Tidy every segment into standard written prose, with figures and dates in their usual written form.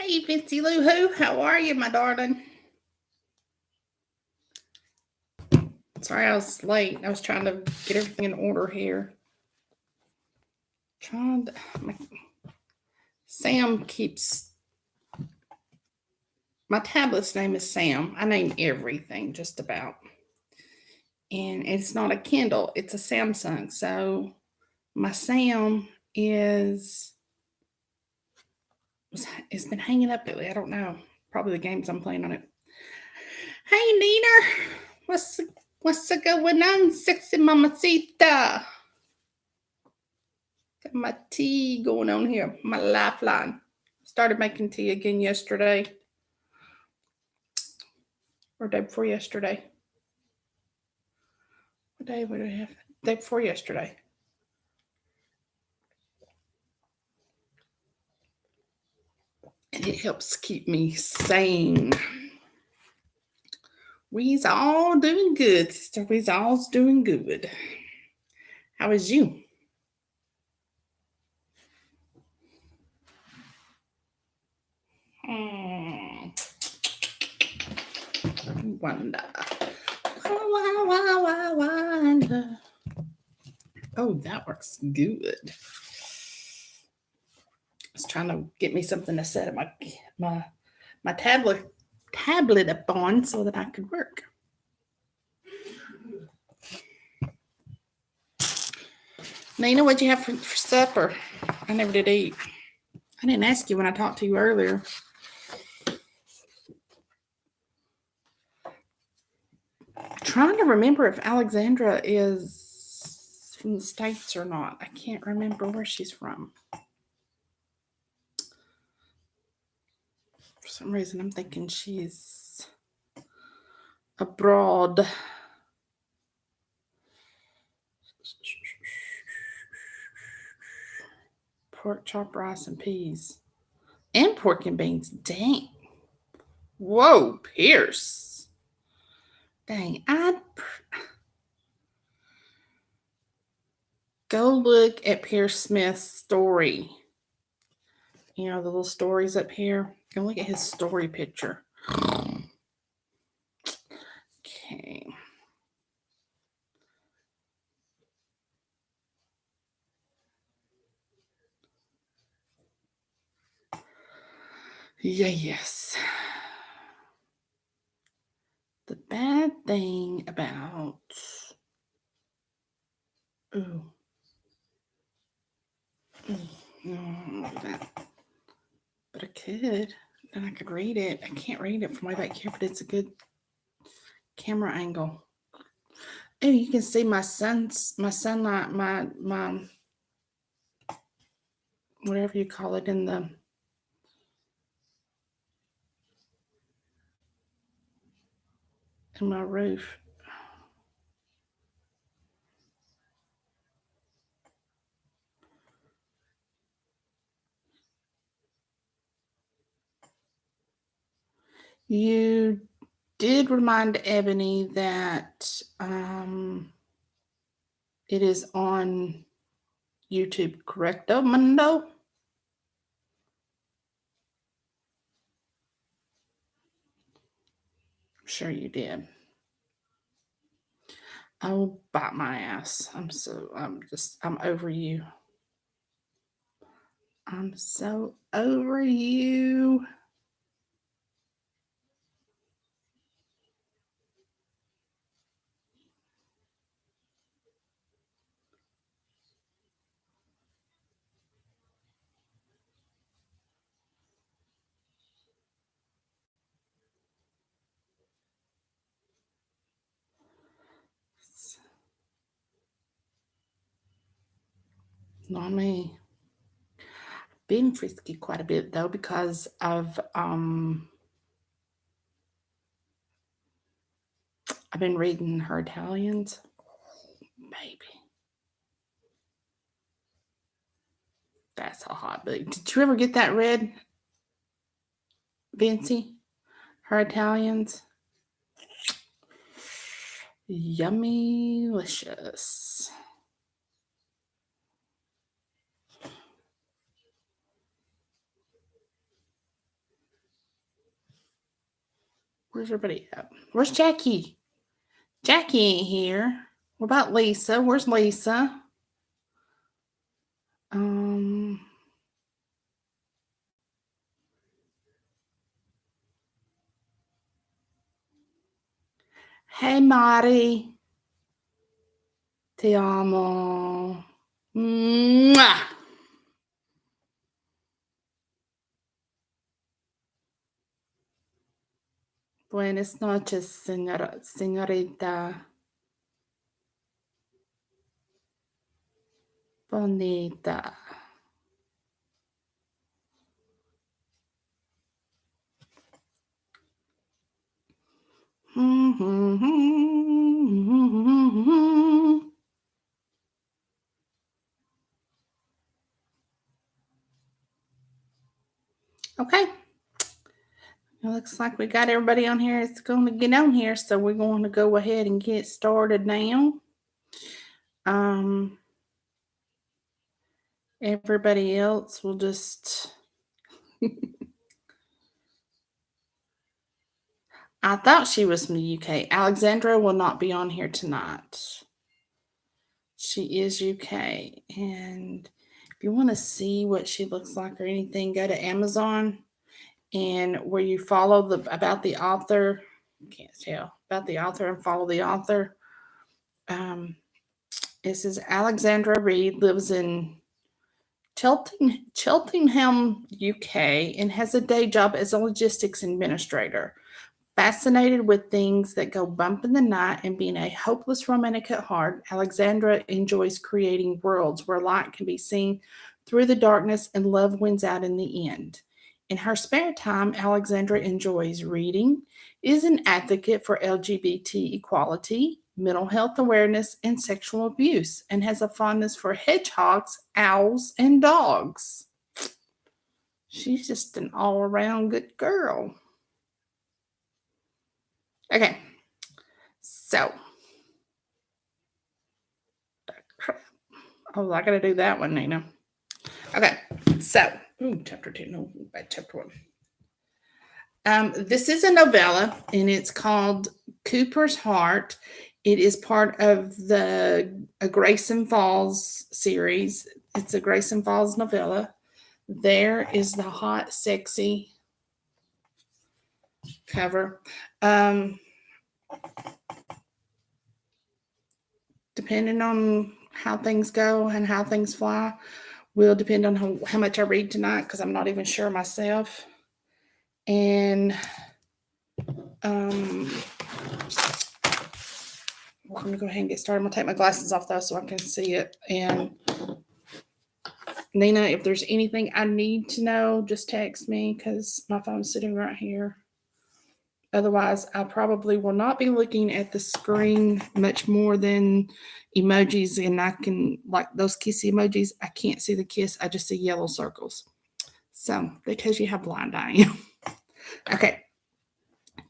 Hey, Fancy Lou Who, how are you, my darling? Sorry I was late. I was trying to get everything in order here. Sam keeps. My tablet's name is Sam. I name everything just about. And it's not a Kindle, it's a Samsung. So my Sam is. It's been hanging up lately. I don't know. Probably the games I'm playing on it. Hey, Nina. What's going on, sexy mamacita? Got my tea going on here. My lifeline. Started making tea again yesterday. Or day before yesterday. What day would I have? Day before yesterday. And it helps keep me sane. We's all doing good, sister. We's all's doing good. How is you? Wonder. Wonder. Oh, that works good. I was trying to get me something to set my tablet up on so that I could work. Nina, what'd you have for supper? I never did eat. I didn't ask you when I talked to you earlier. Trying to remember if Alexandra is from the States or not. I can't remember where she's from. For some reason, I'm thinking she's abroad. Pork chop, rice, and peas. And pork and beans. Dang. Whoa, Pierce. Dang, I'd go look at Pierce Smith's story. You know, the little stories up here. Go look at his story picture. Okay. Yeah, yes. The bad thing about that. But I could. And I could read it. I can't read it from way back here, but it's a good camera angle. Oh, you can see my sunlight, my whatever you call it in my roof. You did remind Ebony that it is on YouTube, correcto, Mundo? I'm sure you did. Oh, bite my ass. I'm over you. I'm so over you. Not me. Been frisky quite a bit though because I've been reading her Italians. Baby. That's a hot book. Did you ever get that read, Vincy? Her Italians? Yummy-licious. Where's everybody at? Where's Jackie? Jackie ain't here. What about Lisa? Where's Lisa? Um. Hey, Marty. Te amo. Mwah. Buenas noches, señorita. Bonita. Okay. It looks like we got everybody on here. It's going to get on here, so we're going to go ahead and get started now. Everybody else will just. I thought she was from the UK. Alexandra will not be on here tonight. She is UK. And if you want to see what she looks like or anything, go to Amazon, and where you follow about the author, can't tell about the author, and follow the author. It says Alexandra Reed lives in Cheltenham, UK, and has a day job as a logistics administrator. Fascinated with things that go bump in the night and being a hopeless romantic at heart, Alexandra enjoys creating worlds where light can be seen through the darkness and love wins out in the end. In her spare time, Alexandra enjoys reading, is an advocate for LGBT equality, mental health awareness, and sexual abuse, and has a fondness for hedgehogs, owls, and dogs. She's just an all-around good girl. Okay, so oh, I gotta do that one, Nina. Okay, so chapter 2, no, bad chapter 1. This is a novella, and it's called Cooper's Heart. It is part of the Grayson Falls series. It's a Grayson Falls novella. There is the hot, sexy cover. Depending on how things go and how things fly, will depend on how much I read tonight, because I'm not even sure myself. And we're going to go ahead and get started. I'm going to take my glasses off, though, so I can see it. And Nina, if there's anything I need to know, just text me, because my phone's sitting right here. Otherwise, I probably will not be looking at the screen much more than emojis, and I can, like those kissy emojis, I can't see the kiss. I just see yellow circles. So, because you have blind eye. Okay.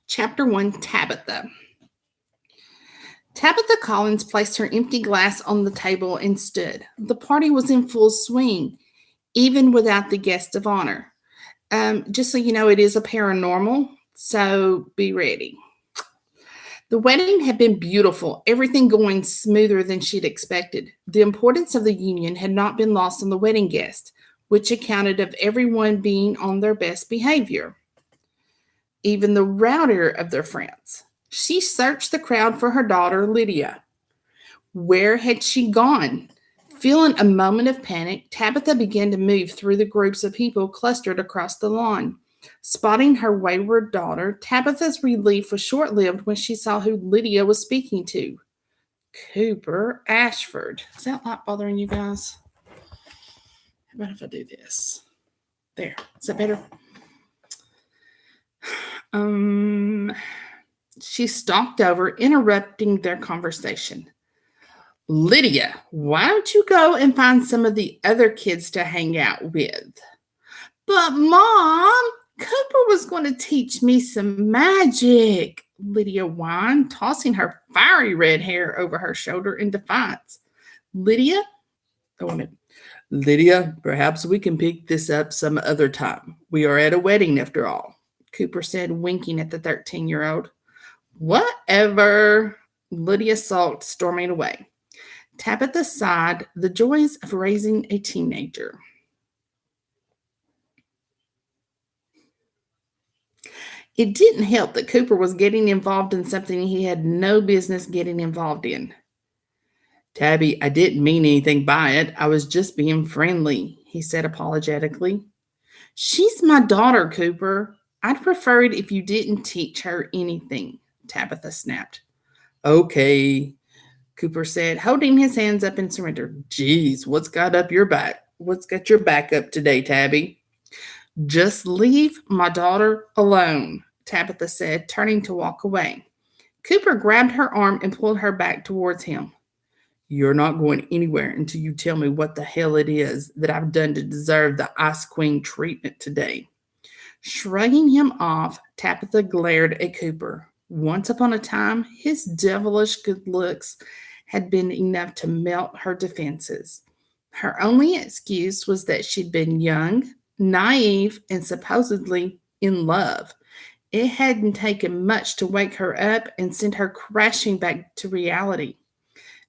Chapter 1, Tabitha. Tabitha Collins placed her empty glass on the table and stood. The party was in full swing, even without the guest of honor. Just so you know, it is a paranormal, so be ready. The wedding had been beautiful, everything going smoother than she'd expected. The importance of the union had not been lost on the wedding guest, which accounted of everyone being on their best behavior, even the rowdier of their friends. She searched the crowd for her daughter, Lydia. Where had she gone? Feeling a moment of panic, Tabitha began to move through the groups of people clustered across the lawn. Spotting her wayward daughter, Tabitha's relief was short-lived when she saw who Lydia was speaking to. Cooper Ashford. Is that light bothering you guys? How about if I do this? There. Is that better? She stalked over, interrupting their conversation. Lydia, why don't you go and find some of the other kids to hang out with? But, Mom, Cooper was going to teach me some magic, Lydia whined, tossing her fiery red hair over her shoulder in defiance. Lydia, perhaps we can pick this up some other time. We are at a wedding after all. Cooper said, winking at the 13-year-old. Whatever. Lydia sulked, storming away. Tabitha sighed, the joys of raising a teenager. It didn't help that Cooper was getting involved in something he had no business getting involved in. Tabby, I didn't mean anything by it. I was just being friendly, he said apologetically. She's my daughter, Cooper. I'd prefer it if you didn't teach her anything, Tabitha snapped. Okay, Cooper said, holding his hands up in surrender. Geez, what's got your back up today, Tabby? Just leave my daughter alone, Tabitha said, turning to walk away. Cooper grabbed her arm and pulled her back towards him. You're not going anywhere until you tell me what the hell it is that I've done to deserve the Ice Queen treatment today. Shrugging him off, Tabitha glared at Cooper. Once upon a time, his devilish good looks had been enough to melt her defenses. Her only excuse was that she'd been young, naive, and supposedly in love. It hadn't taken much to wake her up and send her crashing back to reality.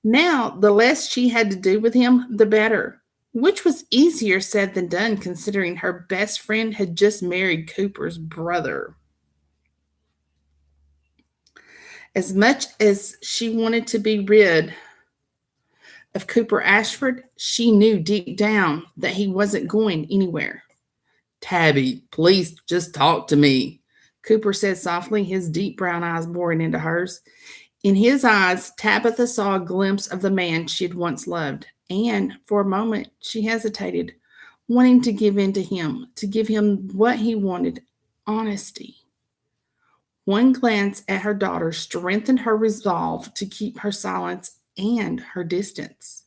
Now, the less she had to do with him, the better, which was easier said than done considering her best friend had just married Cooper's brother. As much as she wanted to be rid of Cooper Ashford, she knew deep down that he wasn't going anywhere. Tabby, please just talk to me, Cooper said softly, his deep brown eyes boring into hers. In his eyes, Tabitha saw a glimpse of the man she had once loved, and for a moment she hesitated, wanting to give in to him, to give him what he wanted, honesty. One glance at her daughter strengthened her resolve to keep her silence and her distance.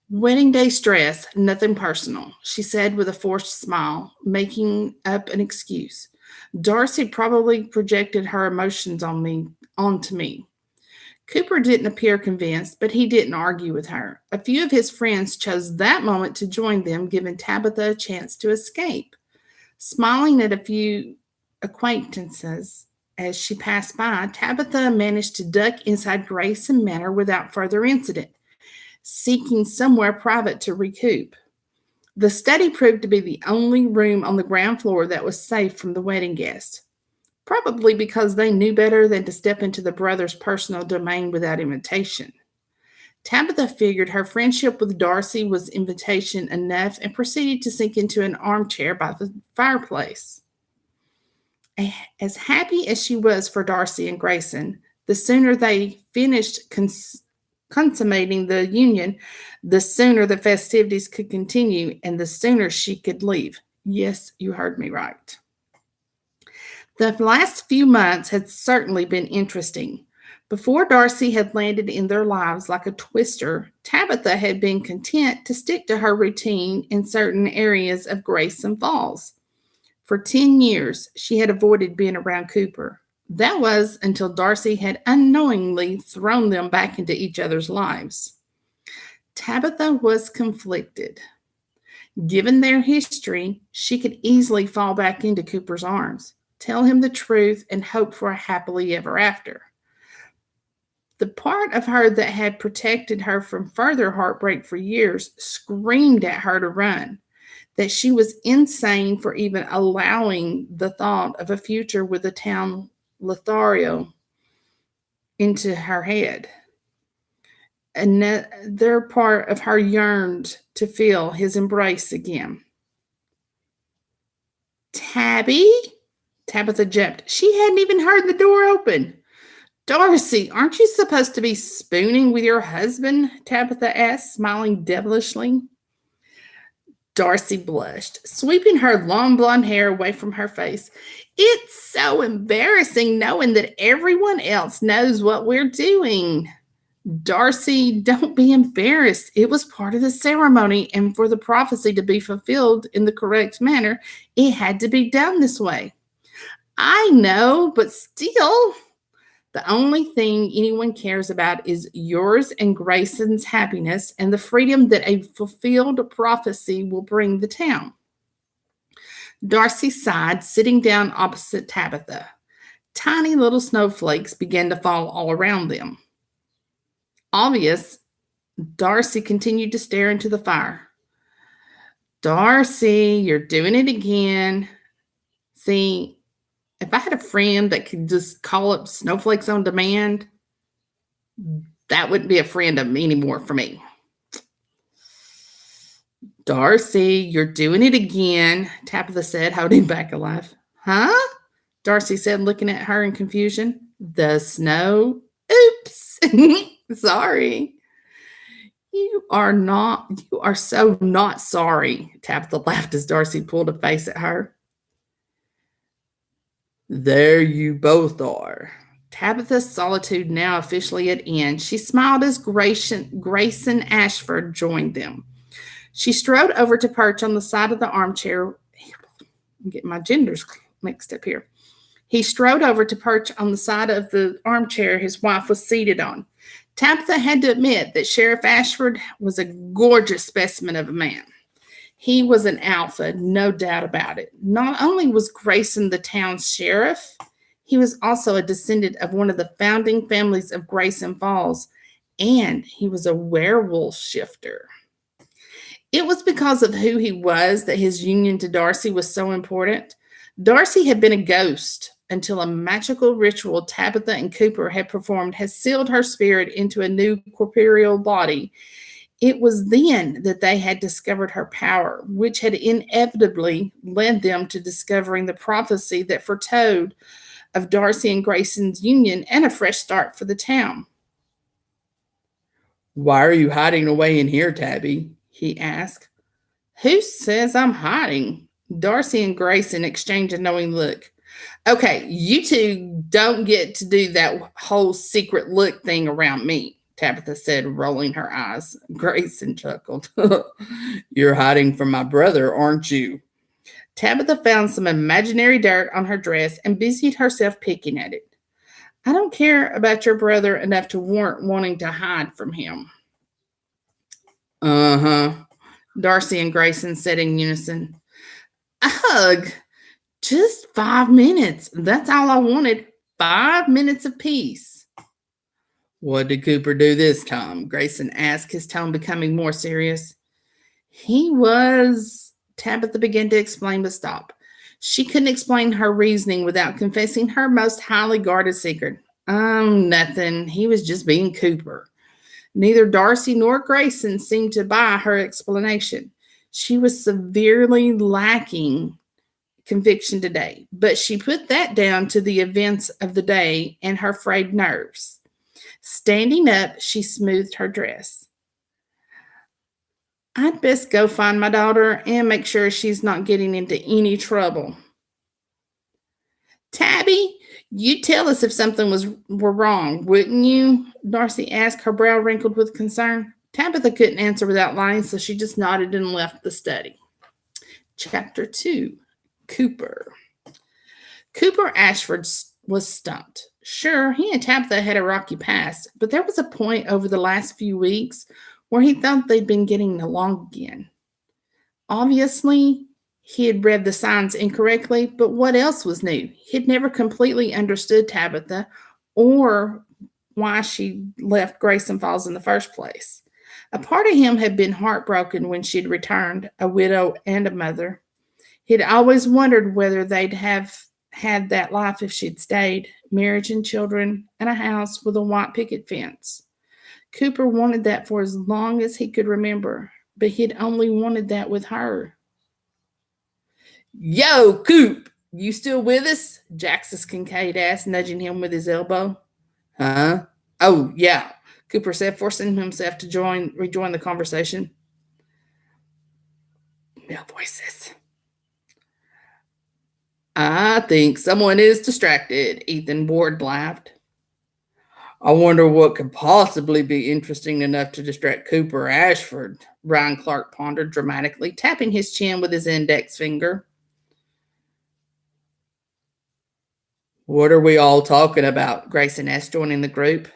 Wedding day stress, nothing personal, she said with a forced smile, making up an excuse. Darcy probably projected her emotions onto me. Cooper didn't appear convinced, but he didn't argue with her. A few of his friends chose that moment to join them, giving Tabitha a chance to escape. Smiling at a few acquaintances as she passed by, Tabitha managed to duck inside Grayson Manor without further incident, seeking somewhere private to recoup. The study proved to be the only room on the ground floor that was safe from the wedding guests, probably because they knew better than to step into the brothers' personal domain without invitation. Tabitha figured her friendship with Darcy was invitation enough and proceeded to sink into an armchair by the fireplace. As happy as she was for Darcy and Grayson, the sooner they finished consummating the union, the sooner the festivities could continue and the sooner she could leave. Yes, you heard me right. The last few months had certainly been interesting. Before Darcy had landed in their lives like a twister, Tabitha had been content to stick to her routine in certain areas of Grayson Falls. For 10 years, she had avoided being around Cooper. That was until Darcy had unknowingly thrown them back into each other's lives. Tabitha was conflicted. Given their history, she could easily fall back into Cooper's arms, tell him the truth, and hope for a happily ever after. The part of her that had protected her from further heartbreak for years screamed at her to run, that she was insane for even allowing the thought of a future with the town Lothario into her head. Another part of her yearned to feel his embrace again. Tabby? Tabitha jumped. She hadn't even heard the door open. Darcy, aren't you supposed to be spooning with your husband? Tabitha asked, smiling devilishly. Darcy blushed, sweeping her long blonde hair away from her face. It's so embarrassing knowing that everyone else knows what we're doing. Darcy, don't be embarrassed. It was part of the ceremony, and for the prophecy to be fulfilled in the correct manner, it had to be done this way. I know, but still, the only thing anyone cares about is yours and Grayson's happiness and the freedom that a fulfilled prophecy will bring the town. Darcy sighed, sitting down opposite Tabitha. Tiny little snowflakes began to fall all around them. Obvious, Darcy continued to stare into the fire. Darcy, you're doing it again. See, if I had a friend that could just call up snowflakes on demand, that wouldn't be a friend of me anymore for me. Darcy, you're doing it again, Tabitha said, holding back a laugh. Huh? Darcy said, looking at her in confusion. The snow? Oops. Sorry. You are so not sorry, Tabitha laughed as Darcy pulled a face at her. There you both are. Tabitha's solitude now officially at end. She smiled as Grayson Ashford joined them. She strode over to perch on the side of the armchair. I'm getting my genders mixed up here. He strode over to perch on the side of the armchair his wife was seated on. Tabitha had to admit that Sheriff Ashford was a gorgeous specimen of a man. He was an alpha, no doubt about it. Not only was Grayson the town's sheriff, he was also a descendant of one of the founding families of Grayson Falls, and he was a werewolf shifter. It was because of who he was that his union to Darcy was so important. Darcy had been a ghost until a magical ritual Tabitha and Cooper had performed had sealed her spirit into a new corporeal body. It was then that they had discovered her power, which had inevitably led them to discovering the prophecy that foretold of Darcy and Grayson's union and a fresh start for the town. Why are you hiding away in here, Tabby? He asked. Who says I'm hiding? Darcy and Grayson exchanged a knowing look. Okay, you two don't get to do that whole secret look thing around me, Tabitha said, rolling her eyes. Grayson chuckled. You're hiding from my brother, aren't you? Tabitha found some imaginary dirt on her dress and busied herself picking at it. I don't care about your brother enough to warrant wanting to hide from him. Uh-huh, Darcy and Grayson said in unison. Ugh, just 5 minutes. That's all I wanted. 5 minutes of peace. What did Cooper do this time? Grayson asked, his tone becoming more serious. He was... Tabitha began to explain, but stopped. She couldn't explain her reasoning without confessing her most highly guarded secret. Nothing. He was just being Cooper. Neither Darcy nor Grayson seemed to buy her explanation. She was severely lacking conviction today, but she put that down to the events of the day and her frayed nerves. Standing up, she smoothed her dress. I'd best go find my daughter and make sure she's not getting into any trouble. Tabby, you'd tell us if something were wrong, wouldn't you? Darcy asked, her brow wrinkled with concern. Tabitha couldn't answer without lying, so she just nodded and left the study. Chapter 2, Cooper. Cooper Ashford was stumped. Sure, he and Tabitha had a rocky past, but there was a point over the last few weeks where he thought they'd been getting along again. Obviously, he had read the signs incorrectly, but what else was new? He'd never completely understood Tabitha or why she left Grayson Falls in the first place. A part of him had been heartbroken when she'd returned, a widow and a mother. He'd always wondered whether they'd have had that life if she'd stayed, marriage and children, and a house with a white picket fence. Cooper wanted that for as long as he could remember, but he'd only wanted that with her. Yo, Coop, you still with us? Jaxus Kincaid asked, nudging him with his elbow. Huh? Oh, yeah, Cooper said, forcing himself to rejoin the conversation. Male voices. I think someone is distracted, Ethan Ward laughed. I wonder what could possibly be interesting enough to distract Cooper Ashford, Ryan Clark pondered dramatically, tapping his chin with his index finger. What are we all talking about? Grayson asked, joining the group.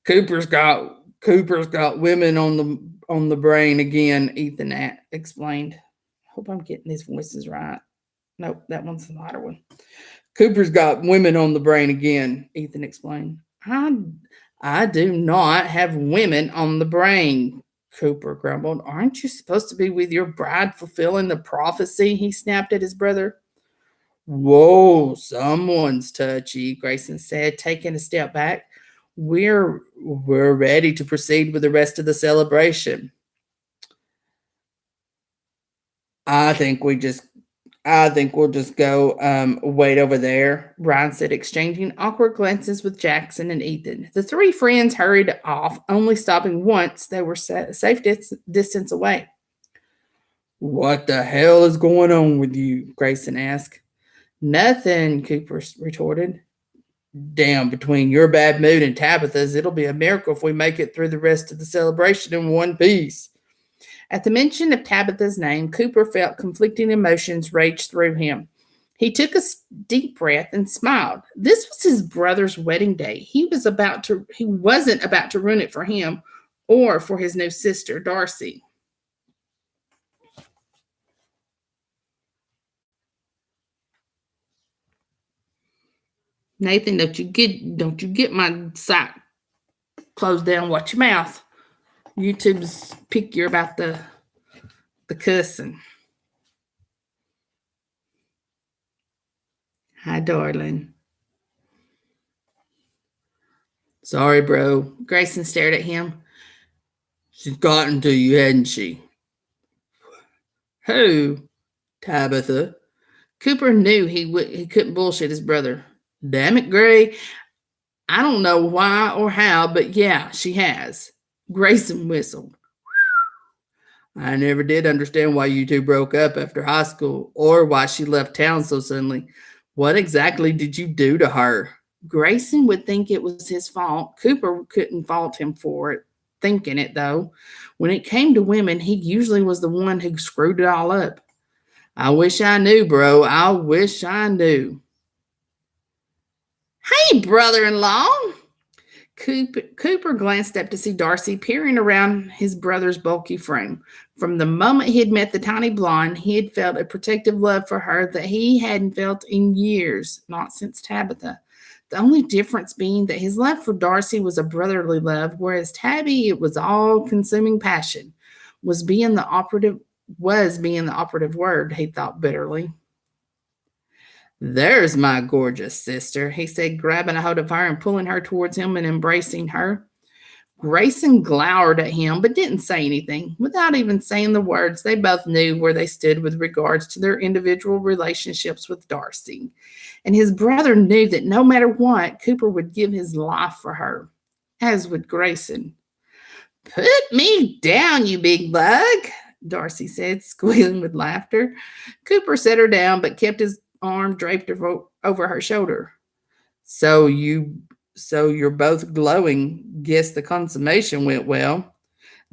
Cooper's got women on the brain again, Ethan explained. hope I'm getting these voices right. Nope, that one's the lighter one. Cooper's got women on the brain again, Ethan explained. I do not have women on the brain, Cooper grumbled. Aren't you supposed to be with your bride fulfilling the prophecy? He snapped at his brother. Whoa, someone's touchy, Grayson said, taking a step back. We're ready to proceed with the rest of the celebration. I think we just I think we'll just go wait over there, Ryan said, exchanging awkward glances with Jackson and Ethan. The three friends hurried off, only stopping once they were safe distance away. What the hell is going on with you? Grayson asked. Nothing, Cooper retorted. Damn, between your bad mood and Tabitha's, it'll be a miracle if we make it through the rest of the celebration in one piece. At the mention of Tabitha's name, Cooper felt conflicting emotions rage through him. He took a deep breath and smiled. This was his brother's wedding day. He wasn't about to ruin it for him or for his new sister, Darcy. Nathan, don't you get my site closed down. Watch your mouth. YouTube's picky about the cussing. Hi, darling. Sorry, bro. Grayson stared at him. She's gotten to you, hadn't she? Who? Tabitha. Cooper knew he couldn't bullshit his brother. Damn it, Gray. I don't know why or how, but yeah, she has. Grayson whistled. I never did understand why you two broke up after high school or why she left town so suddenly. What exactly did you do to her? Grayson would think it was his fault. Cooper couldn't fault him for it, thinking it though. When it came to women, he usually was the one who screwed it all up. I wish I knew, bro. I wish I knew. Hey, brother-in-law. Cooper glanced up to see Darcy peering around his brother's bulky frame. From the moment he had met the tiny blonde, he had felt a protective love for her that he hadn't felt in years, not since Tabitha. The only difference being that his love for Darcy was a brotherly love, whereas Tabby, it was all-consuming passion, was being the operative word, he thought bitterly. There's my gorgeous sister, he said, grabbing a hold of her and pulling her towards him and embracing her. Grayson glowered at him but didn't say anything. Without even saying the words, they both knew where they stood with regards to their individual relationships with Darcy. And his brother knew that no matter what, Cooper would give his life for her, as would Grayson. Put me down, you big bug, Darcy said, squealing with laughter. Cooper set her down but kept his arm draped over her shoulder. So you're both glowing. Guess the consummation went well.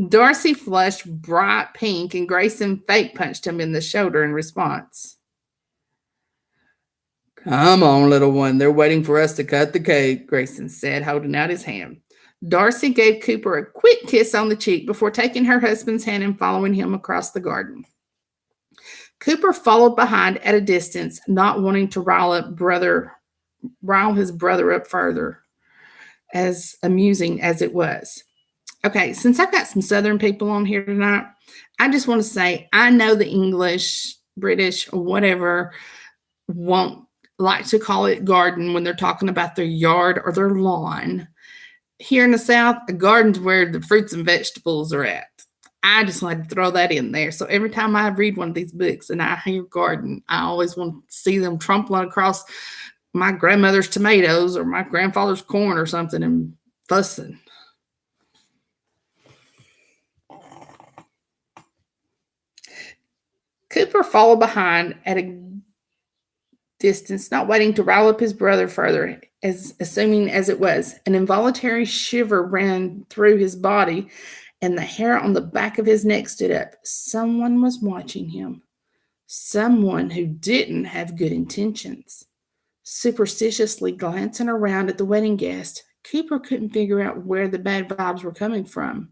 Darcy flushed bright pink and Grayson fake punched him in the shoulder in response. Come on, little one. They're waiting for us to cut the cake, Grayson said, holding out his hand. Darcy gave Cooper a quick kiss on the cheek before taking her husband's hand and following him across the garden. Cooper followed behind at a distance, not wanting to rile his brother up further, as amusing as it was. Okay, since I've got some Southern people on here tonight, I just want to say I know the English, British, or whatever won't like to call it garden when they're talking about their yard or their lawn. Here in the South, a garden's where the fruits and vegetables are at. I just like to throw that in there. So every time I read one of these books and I hear garden, I always want to see them trampling across my grandmother's tomatoes or my grandfather's corn or something and fussing. Cooper followed behind at a distance, not waiting to rile up his brother further, as assuming as it was. An involuntary shiver ran through his body and the hair on the back of his neck stood up. Someone was watching him. Someone who didn't have good intentions. Superstitiously glancing around at the wedding guest, Cooper couldn't figure out where the bad vibes were coming from.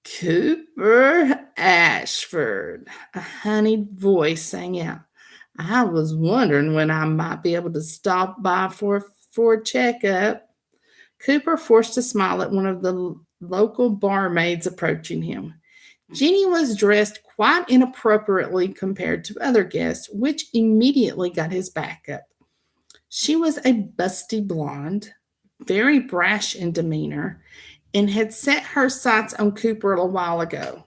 Cooper Ashford, a honeyed voice sang out. I was wondering when I might be able to stop by for a checkup. Cooper forced a smile at one of the local barmaids approaching him. Jenny was dressed quite inappropriately compared to other guests, which immediately got his back up. She was a busty blonde, very brash in demeanor, and had set her sights on Cooper a while ago.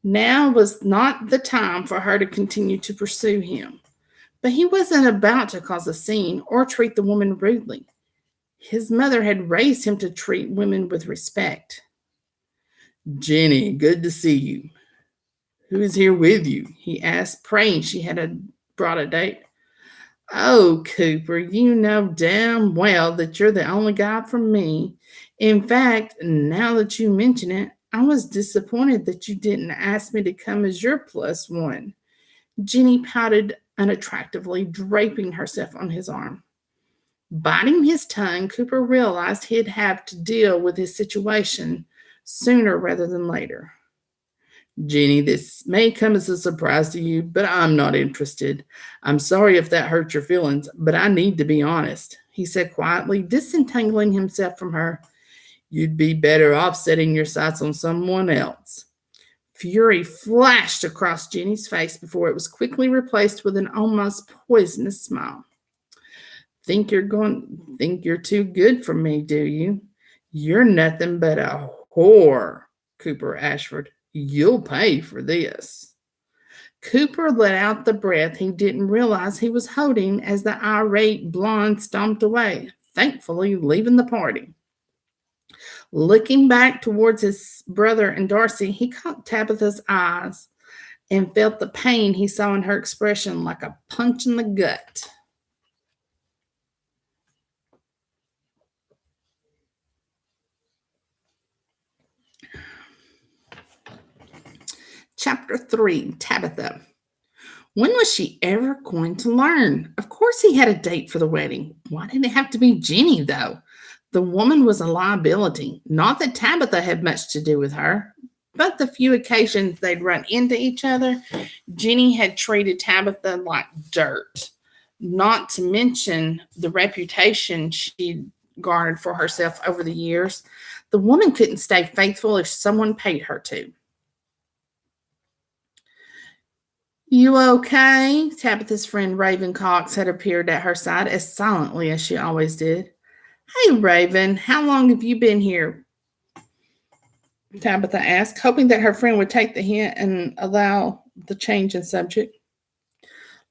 Now was not the time for her to continue to pursue him. But he wasn't about to cause a scene or treat the woman rudely. His mother had raised him to treat women with respect. Jenny, good to see you. Who is here with you? He asked, praying she had brought a date. Oh, Cooper, you know damn well that you're the only guy for me. In fact, now that you mention it, I was disappointed that you didn't ask me to come as your plus one. Jenny pouted unattractively, draping herself on his arm. Biting his tongue, Cooper realized he'd have to deal with his situation sooner rather than later. Jenny, this may come as a surprise to you, but I'm not interested. I'm sorry if that hurt your feelings, but I need to be honest, he said quietly, disentangling himself from her. You'd be better off setting your sights on someone else. Fury flashed across Jenny's face before it was quickly replaced with an almost poisonous smile. Think you're too good for me, do you? You're nothing but a whore, Cooper Ashford. You'll pay for this. Cooper let out the breath he didn't realize he was holding as the irate blonde stomped away, thankfully leaving the party. Looking back towards his brother and Darcy, he caught Tabitha's eyes and felt the pain he saw in her expression like a punch in the gut. Chapter 3, Tabitha. When was she ever going to learn? Of course he had a date for the wedding. Why did it have to be Jenny, though? The woman was a liability. Not that Tabitha had much to do with her, but the few occasions they'd run into each other, Jenny had treated Tabitha like dirt. Not to mention the reputation she'd garnered for herself over the years. The woman couldn't stay faithful if someone paid her to. You okay? Tabitha's friend Raven Cox had appeared at her side as silently as she always did. Hey, Raven, how long have you been here? Tabitha asked, hoping that her friend would take the hint and allow the change in subject.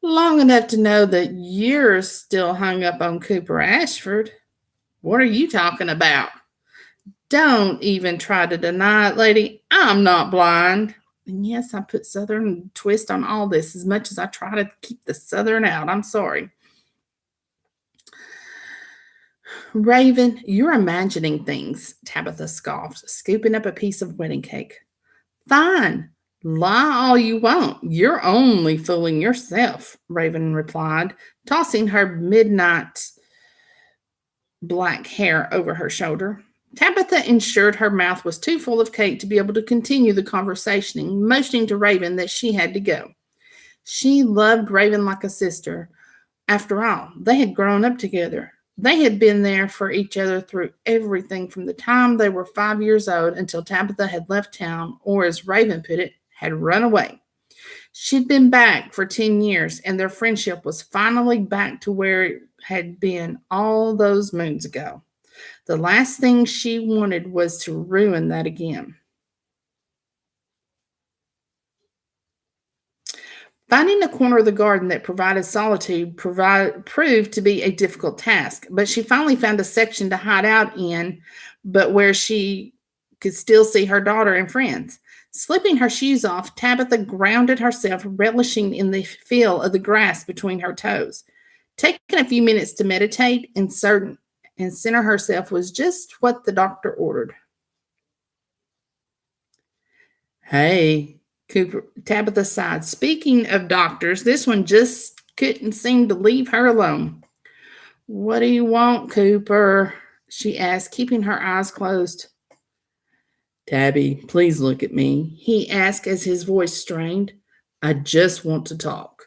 Long enough to know that you're still hung up on Cooper Ashford. What are you talking about? Don't even try to deny it, lady. I'm not blind. And yes, I put Southern twist on all this as much as I try to keep the Southern out. I'm sorry. Raven, you're imagining things, Tabitha scoffed, scooping up a piece of wedding cake. Fine. Lie all you want. You're only fooling yourself, Raven replied, tossing her midnight black hair over her shoulder. Tabitha ensured her mouth was too full of cake to be able to continue the conversation, motioning to Raven that she had to go. She loved Raven like a sister. After all, they had grown up together. They had been there for each other through everything from the time they were 5 years old until Tabitha had left town, or as Raven put it, had run away. She'd been back for 10 years, and their friendship was finally back to where it had been all those moons ago. The last thing she wanted was to ruin that again. Finding a corner of the garden that provided solitude proved to be a difficult task, but she finally found a section to hide out in, but where she could still see her daughter and friends. Slipping her shoes off, Tabitha grounded herself, relishing in the feel of the grass between her toes. Taking a few minutes to meditate and center herself was just what the doctor ordered. Hey, Tabitha sighed. Speaking of doctors, this one just couldn't seem to leave her alone. What do you want, Cooper? She asked, keeping her eyes closed. Tabby, please look at me, he asked as his voice strained. I just want to talk.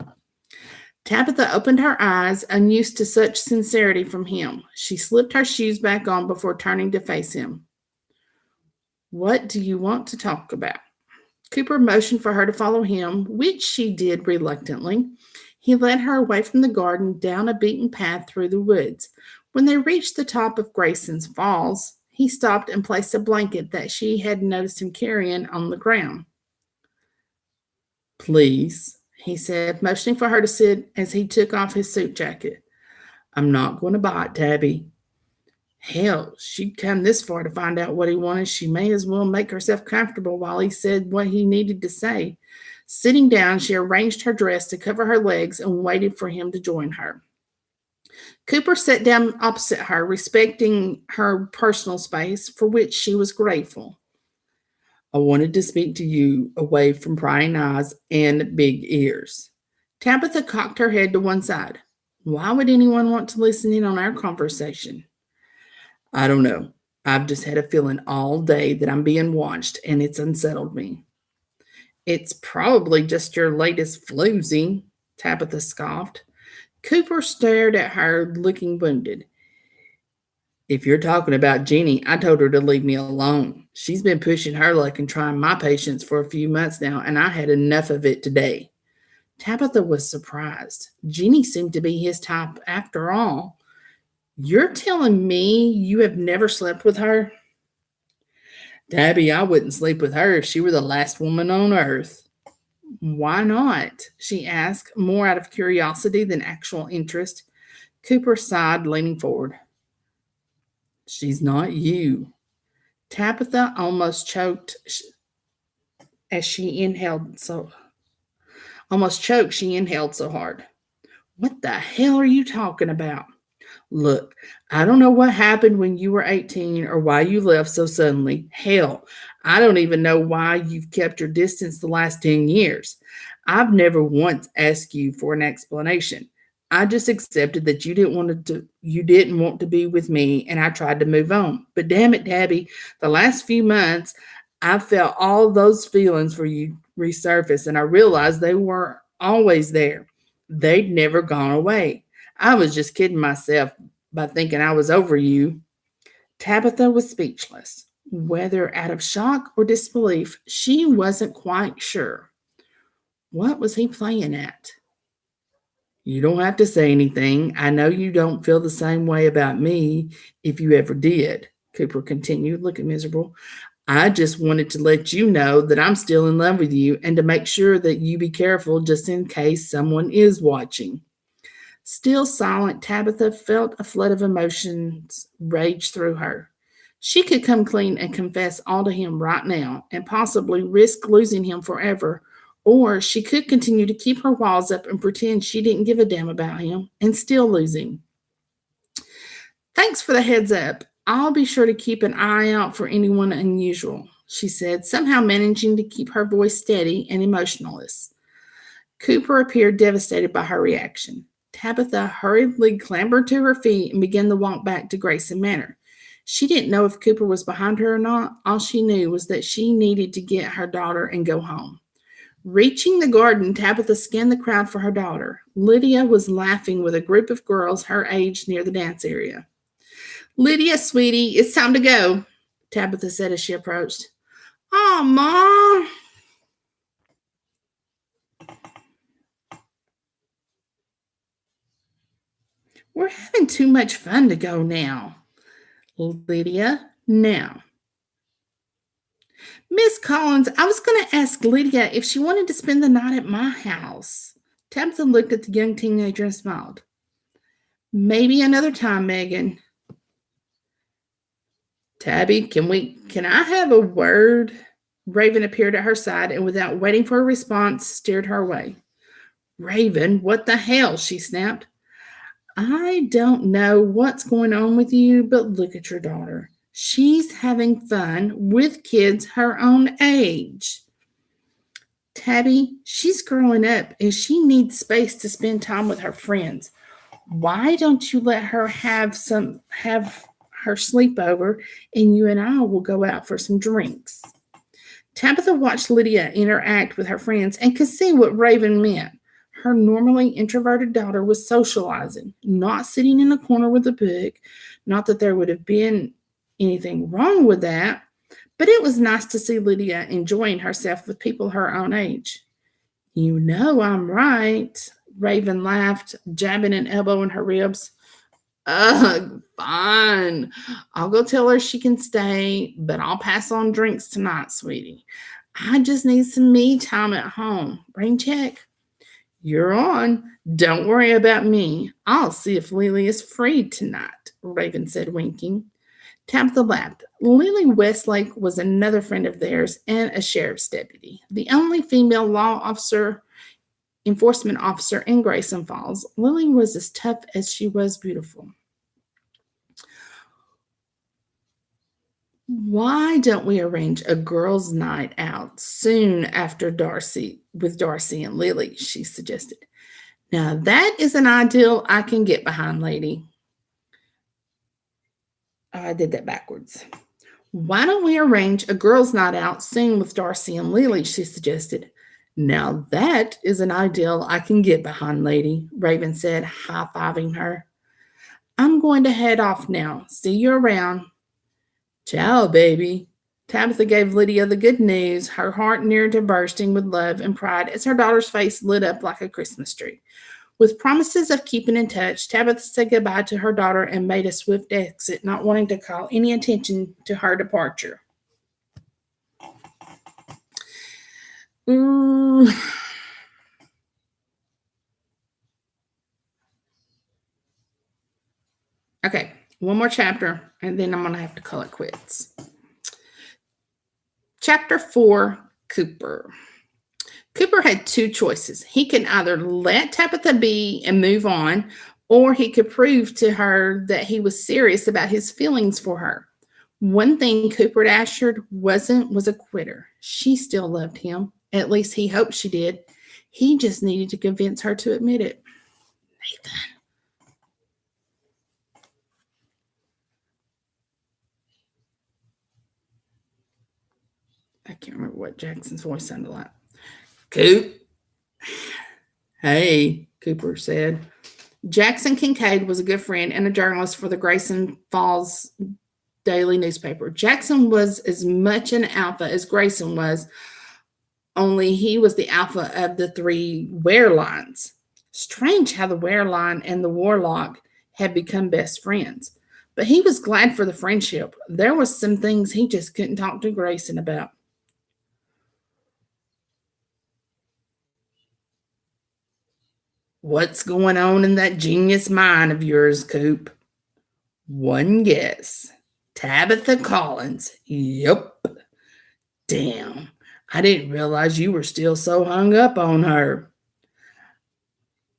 Tabitha opened her eyes, unused to such sincerity from him. She slipped her shoes back on before turning to face him. What do you want to talk about? Cooper motioned for her to follow him, which she did reluctantly. He led her away from the garden down a beaten path through the woods. When they reached the top of Grayson's Falls, he stopped and placed a blanket that she had noticed him carrying on the ground. Please, he said, motioning for her to sit as he took off his suit jacket. I'm not going to bite, Tabby. Hell, she'd come this far to find out what he wanted. She may as well make herself comfortable while he said what he needed to say. Sitting down, she arranged her dress to cover her legs and waited for him to join her. Cooper sat down opposite her, respecting her personal space, for which she was grateful. I wanted to speak to you away from prying eyes and big ears. Tabitha cocked her head to one side. Why would anyone want to listen in on our conversation? I don't know. I've just had a feeling all day that I'm being watched, and it's unsettled me. It's probably just your latest floozy, Tabitha scoffed. Cooper stared at her, looking wounded. If you're talking about Jeannie, I told her to leave me alone. She's been pushing her luck and trying my patience for a few months now, and I had enough of it today. Tabitha was surprised. Jeannie seemed to be his type after all. You're telling me you have never slept with her? Tabby, I wouldn't sleep with her if she were the last woman on earth. Why not? She asked, more out of curiosity than actual interest. Cooper sighed, leaning forward. She's not you. Tabitha almost choked as she inhaled so hard. What the hell are you talking about? Look, I don't know what happened when you were 18 or why you left so suddenly. Hell, I don't even know why you've kept your distance the last 10 years. I've never once asked you for an explanation. I just accepted that you didn't want to be with me, and I tried to move on. But damn it, Tabby, the last few months I felt all those feelings for you resurface, and I realized they were always there. They'd never gone away. I was just kidding myself by thinking I was over you. Tabitha was speechless. Whether out of shock or disbelief, she wasn't quite sure. What was he playing at? You don't have to say anything. I know you don't feel the same way about me, if you ever did, Cooper continued, looking miserable. I just wanted to let you know that I'm still in love with you and to make sure that you be careful just in case someone is watching. Still silent, Tabitha felt a flood of emotions rage through her. She could come clean and confess all to him right now and possibly risk losing him forever, or she could continue to keep her walls up and pretend she didn't give a damn about him and still lose him. Thanks for the heads up. I'll be sure to keep an eye out for anyone unusual, she said, somehow managing to keep her voice steady and emotionless. Cooper appeared devastated by her reaction. Tabitha hurriedly clambered to her feet and began the walk back to Grayson Manor. She didn't know if Cooper was behind her or not. All she knew was that she needed to get her daughter and go home. Reaching the garden, Tabitha scanned the crowd for her daughter. Lydia was laughing with a group of girls her age near the dance area. Lydia, sweetie, it's time to go, Tabitha said as she approached. Oh, Mom. We're having too much fun to go now. Lydia, now. Miss Collins, I was going to ask Lydia if she wanted to spend the night at my house. Tabitha looked at the young teenager and smiled. Maybe another time, Megan. Tabby, can I have a word? Raven appeared at her side and without waiting for a response, steered her away. Raven, what the hell? She snapped. I don't know what's going on with you, but look at your daughter. She's having fun with kids her own age. Tabby, she's growing up and she needs space to spend time with her friends. Why don't you let her have her sleepover and you and I will go out for some drinks? Tabitha watched Lydia interact with her friends and could see what Raven meant. Her normally introverted daughter was socializing, not sitting in a corner with a book. Not that there would have been anything wrong with that, but it was nice to see Lydia enjoying herself with people her own age. You know I'm right, Raven laughed, jabbing an elbow in her ribs. Ugh, fine. I'll go tell her she can stay, but I'll pass on drinks tonight, sweetie. I just need some me time at home. Rain check. You're on. Don't worry about me. I'll see if Lily is free tonight, Raven said, winking. Tabitha laughed. Lily Westlake was another friend of theirs and a sheriff's deputy, the only female enforcement officer in Grayson Falls. Lily was as tough as she was beautiful. Why don't we arrange a girls' night out soon after Darcy and Lily? She suggested. Now that is an ideal I can get behind, lady. I did that backwards. Why don't we arrange a girls' night out soon with Darcy and Lily? She suggested. Now that is an ideal I can get behind, lady, Raven said, high-fiving her. I'm going to head off now. See you around. Ciao, baby. Tabitha gave Lydia the good news, her heart near to bursting with love and pride as her daughter's face lit up like a Christmas tree. With promises of keeping in touch, Tabitha said goodbye to her daughter and made a swift exit, not wanting to call any attention to her departure. Okay, one more chapter, and then I'm going to have to call it quits. Chapter 4, Cooper. Cooper had two choices. He could either let Tabitha be and move on, or he could prove to her that he was serious about his feelings for her. One thing Cooper had assured was a quitter. She still loved him. At least he hoped she did. He just needed to convince her to admit it. Nathan. I can't remember what Jackson's voice sounded like. Coop. Hey, Cooper said. Jackson Kincaid was a good friend and a journalist for the Grayson Falls daily newspaper. Jackson was as much an alpha as Grayson was, only he was the alpha of the three Warelines. Strange how the Wareline and the Warlock had become best friends. But he was glad for the friendship. There was some things he just couldn't talk to Grayson about. What's going on in that genius mind of yours, Coop? One guess. Tabitha Collins. Yup. Damn. I didn't realize you were still so hung up on her.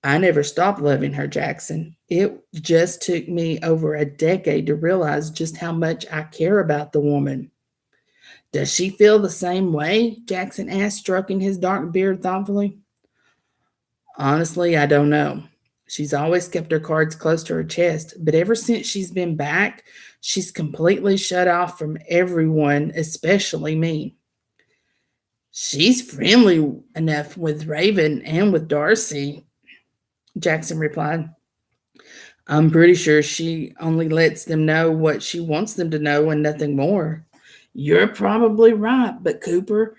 I never stopped loving her, Jackson. It just took me over a decade to realize just how much I care about the woman. Does she feel the same way? Jackson asked, stroking his dark beard thoughtfully. Honestly, I don't know. She's always kept her cards close to her chest, but ever since she's been back, she's completely shut off from everyone, especially me. She's friendly enough with Raven and with Darcy, Jackson replied. I'm pretty sure she only lets them know what she wants them to know and nothing more. You're probably right, but Cooper,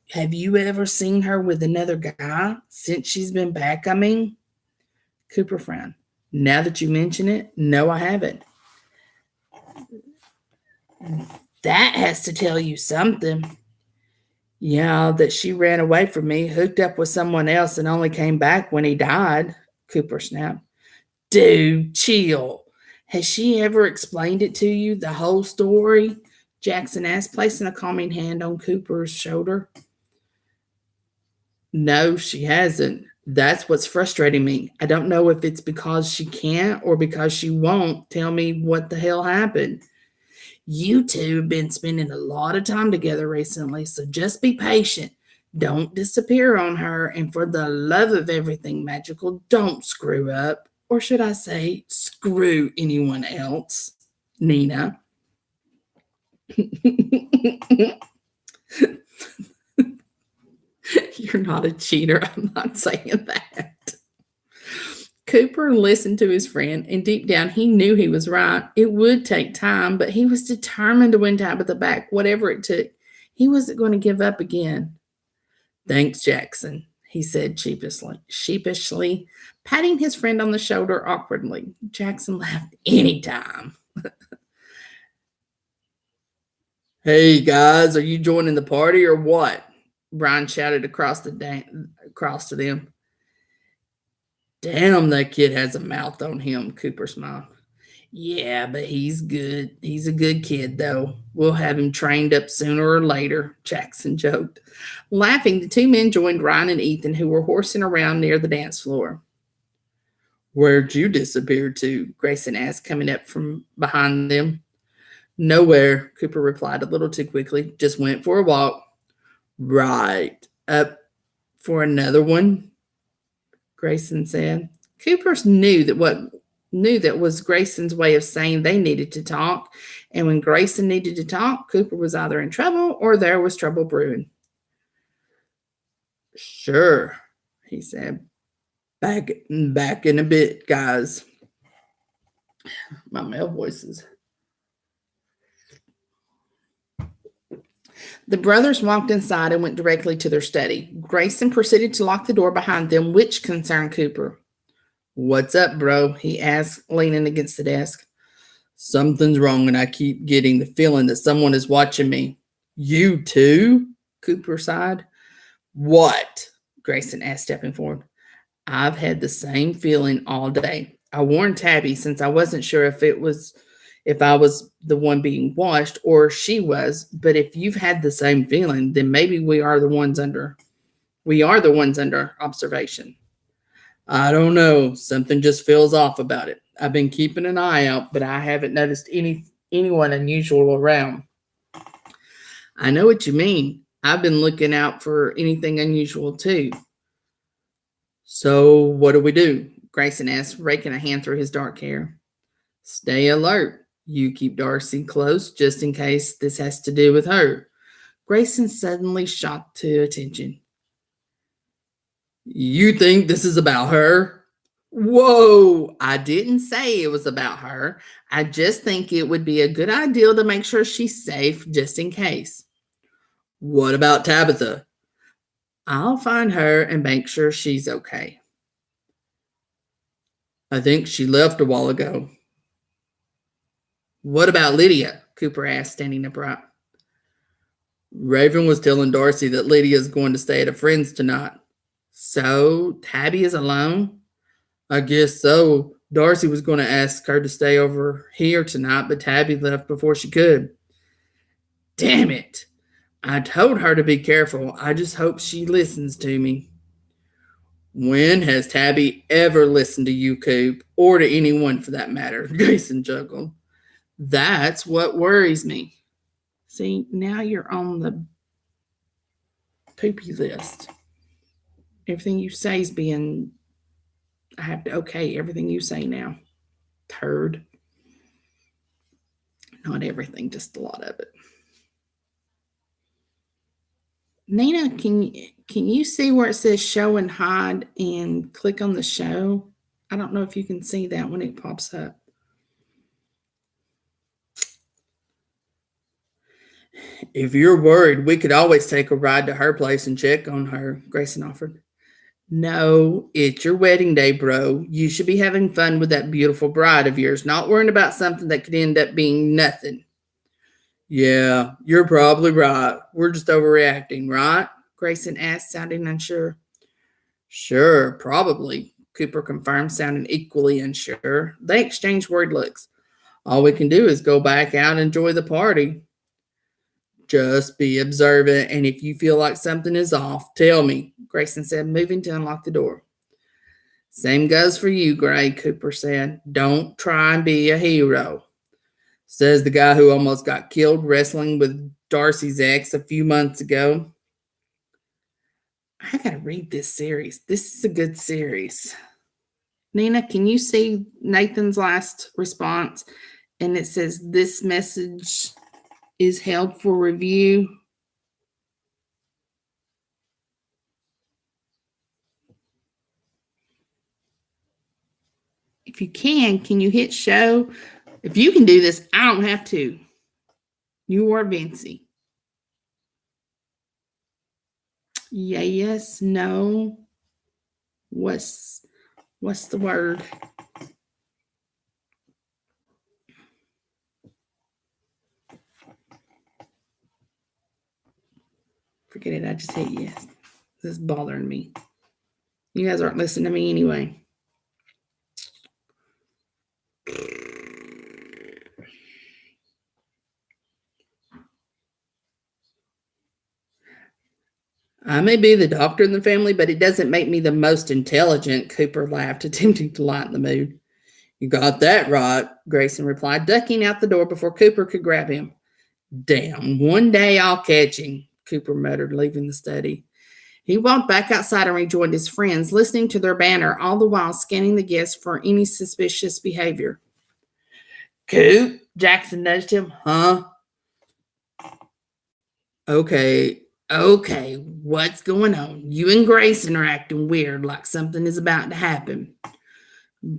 have you ever seen her with another guy since she's been back? I mean, Cooper frowned. Now that you mention it, no, I haven't. That has to tell you something. Yeah, that she ran away from me, hooked up with someone else, and only came back when he died, Cooper snapped. Dude, chill. Has she ever explained it to you, the whole story? Jackson asked, placing a calming hand on Cooper's shoulder. No, she hasn't. That's what's frustrating me. I don't know if it's because she can't or because she won't tell me what the hell happened. You two have been spending a lot of time together recently, so just be patient. Don't disappear on her, and for the love of everything magical, don't screw up. Or should I say, screw anyone else. Nina. You're not a cheater. I'm not saying that. Cooper listened to his friend, and deep down, he knew he was right. It would take time, but he was determined to win Tabitha back, whatever it took. He wasn't going to give up again. Thanks, Jackson, he said sheepishly, patting his friend on the shoulder awkwardly. Jackson laughed. Anytime. Hey, guys, are you joining the party or what? Brian shouted across to them. Damn, that kid has a mouth on him, Cooper smiled. Yeah, but he's good. He's a good kid, though. We'll have him trained up sooner or later, Jackson joked. Laughing, the two men joined Ryan and Ethan, who were horsing around near the dance floor. Where'd you disappear to? Grayson asked, coming up from behind them. Nowhere, Cooper replied a little too quickly. Just went for a walk. Right. Up for another one? Grayson said. Cooper knew that was Grayson's way of saying they needed to talk, and when Grayson needed to talk, Cooper was either in trouble or there was trouble brewing. Sure, he said. Back in a bit, guys. My male voices. The brothers walked inside and went directly to their study. Grayson proceeded to lock the door behind them, which concerned Cooper. What's up, bro? He asked, leaning against the desk. Something's wrong, and I keep getting the feeling that someone is watching me. You too? Cooper sighed. What? Grayson asked, stepping forward. I've had the same feeling all day. I warned Tabby since I wasn't sure if I was the one being watched or she was, but if you've had the same feeling, then maybe we are the ones under observation. I don't know. Something just feels off about it. I've been keeping an eye out, but I haven't noticed anyone unusual around. I know what you mean. I've been looking out for anything unusual too. So what do we do? Grayson asked, raking a hand through his dark hair. Stay alert. You keep Darcy close just in case this has to do with her. Grayson suddenly shot to attention. You think this is about her? Whoa, I didn't say it was about her. I just think it would be a good idea to make sure she's safe just in case. What about Tabitha? I'll find her and make sure she's okay. I think she left a while ago. What about Lydia? Cooper asked, standing upright. Raven was telling Darcy that Lydia's going to stay at a friend's tonight. So, Tabby is alone? I guess so. Darcy was going to ask her to stay over here tonight, but Tabby left before she could. Damn it. I told her to be careful. I just hope she listens to me. When has Tabby ever listened to you, Coop, or to anyone for that matter? Grayson chuckled. That's what worries me. See, now you're on the poopy list. Everything you say is I have to okay everything you say now. Turd. Not everything, just a lot of it. Nina, can you see where it says show and hide and click on the show? I don't know if you can see that when it pops up. If you're worried, we could always take a ride to her place and check on her, Grayson offered. No, it's your wedding day, bro. You should be having fun with that beautiful bride of yours, not worrying about something that could end up being nothing. Yeah, you're probably right. We're just overreacting, right? Grayson asked, sounding unsure. Sure, probably, Cooper confirmed, sounding equally unsure. They exchanged worried looks. All we can do is go back out and enjoy the party. Just be observant, and if you feel like something is off, tell me, Grayson said, moving to unlock the door. Same goes for you, Gray, Cooper said. Don't try and be a hero. Says the guy who almost got killed wrestling with Darcy's ex a few months ago. I gotta read this series. This is a good series. Nina, can you see Nathan's last response? And it says, this message is held for review. If you can you hit show? If you can do this, I don't have to. You or Vincy. Yes, no. What's the word? Forget it. I just hit yes. This is bothering me. You guys aren't listening to me anyway. I may be the doctor in the family, but it doesn't make me the most intelligent, Cooper laughed, attempting to lighten the mood. You got that right, Grayson replied, ducking out the door before Cooper could grab him. Damn, one day I'll catch him, Cooper muttered, leaving the study. He walked back outside and rejoined his friends, listening to their banter, all the while scanning the guests for any suspicious behavior. Coop, Jackson nudged him. Huh? Okay, what's going on? You and Grayson are acting weird, like something is about to happen.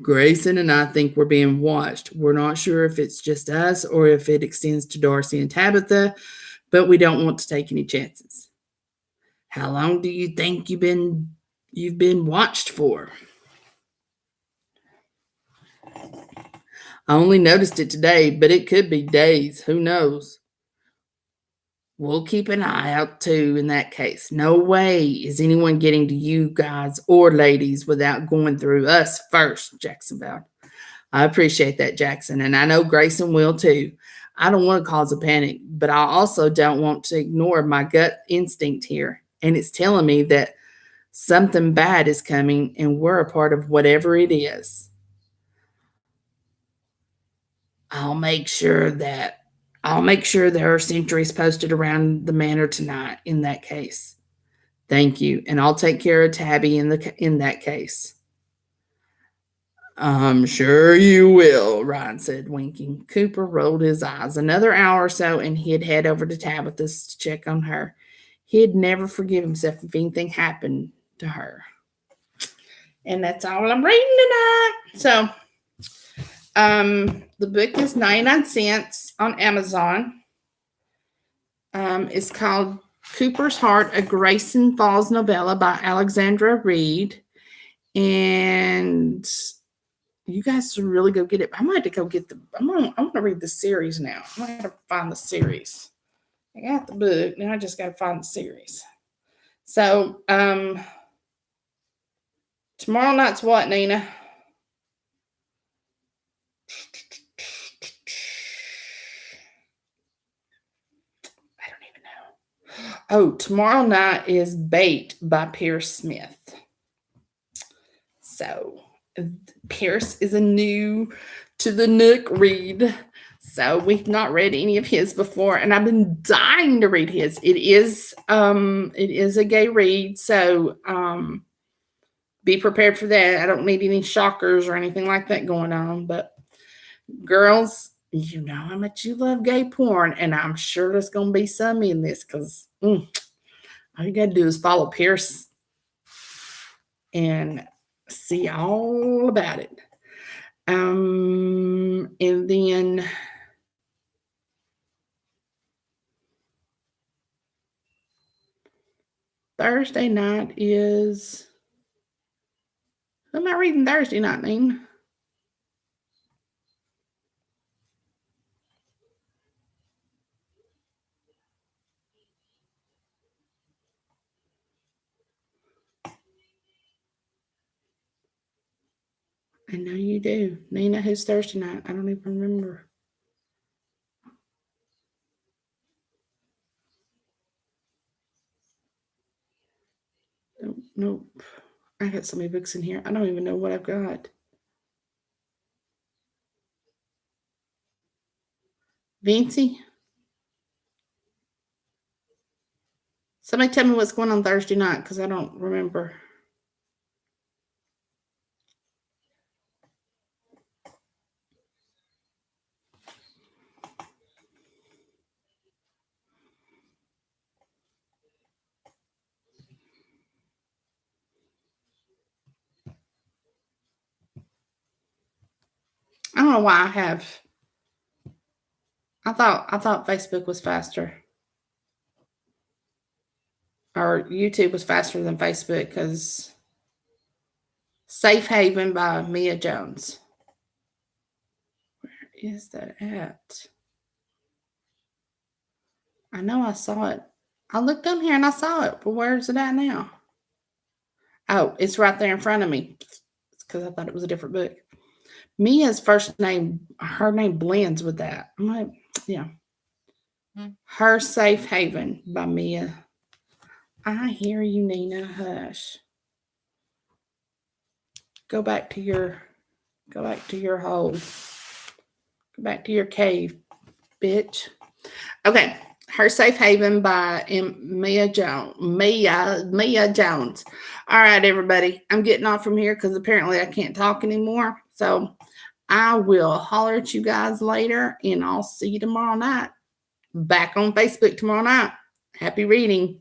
Grayson and I think we're being watched. We're not sure if it's just us or if it extends to Darcy and Tabitha, but we don't want to take any chances. How long do you think you've been watched for? I only noticed it today, but it could be days. Who knows? We'll keep an eye out too in that case. No way is anyone getting to you guys or ladies without going through us first, Jackson vowed. I appreciate that, Jackson, and I know Grayson will too. I don't want to cause a panic, but I also don't want to ignore my gut instinct here. And it's telling me that something bad is coming and we're a part of whatever it is. I'll make sure there are sentries posted around the manor tonight in that case. Thank you. And I'll take care of Tabby in that case. I'm sure you will, Ryan said, winking. Cooper rolled his eyes. Another hour or so, and he'd head over to Tabitha's to check on her. He'd never forgive himself if anything happened to her. And that's all I'm reading tonight. So, the book is 99 cents on Amazon. It's called Cooper's Heart, a Grayson Falls novella by Alexandra Reed. And you guys should really go get it. I'm going to go get I want to read the series now. I'm going to find the series. I got the book. Now I just got to find the series. So, tomorrow night's what, Nina? I don't even know. Oh, tomorrow night is Bait by Pierce Smith. So, Pierce is a new to the Nook read. So we've not read any of his before, and I've been dying to read his. It is a gay read, so be prepared for that. I don't need any shockers or anything like that going on. But girls, you know how much you love gay porn, and I'm sure there's going to be some in this because all you got to do is follow Pierce and see all about it. And then Thursday night is... Who am I reading Thursday night, Nina? I know you do. Nina, who's Thursday night? I don't even remember. Nope. I got so many books in here. I don't even know what I've got. Vincy? Somebody tell me what's going on Thursday night because I don't remember. know why I have. I thought Facebook was faster. Or YouTube was faster than Facebook because Safe Haven by Mia Jones. Where is that at? I know I saw it. I looked on here and I saw it, but where's it at now? Oh, it's right there in front of me. It's because I thought it was a different book. Mia's first name, her name blends with that. I'm like, yeah. Her Safe Haven by Mia. I hear you, Nina. Hush. Go back to your hole. Go back to your cave, bitch. Okay. Her Safe Haven by Mia Jones. Mia Jones. All right, everybody. I'm getting off from here because apparently I can't talk anymore. So I will holler at you guys later, and I'll see you tomorrow night. Back on Facebook tomorrow night. Happy reading.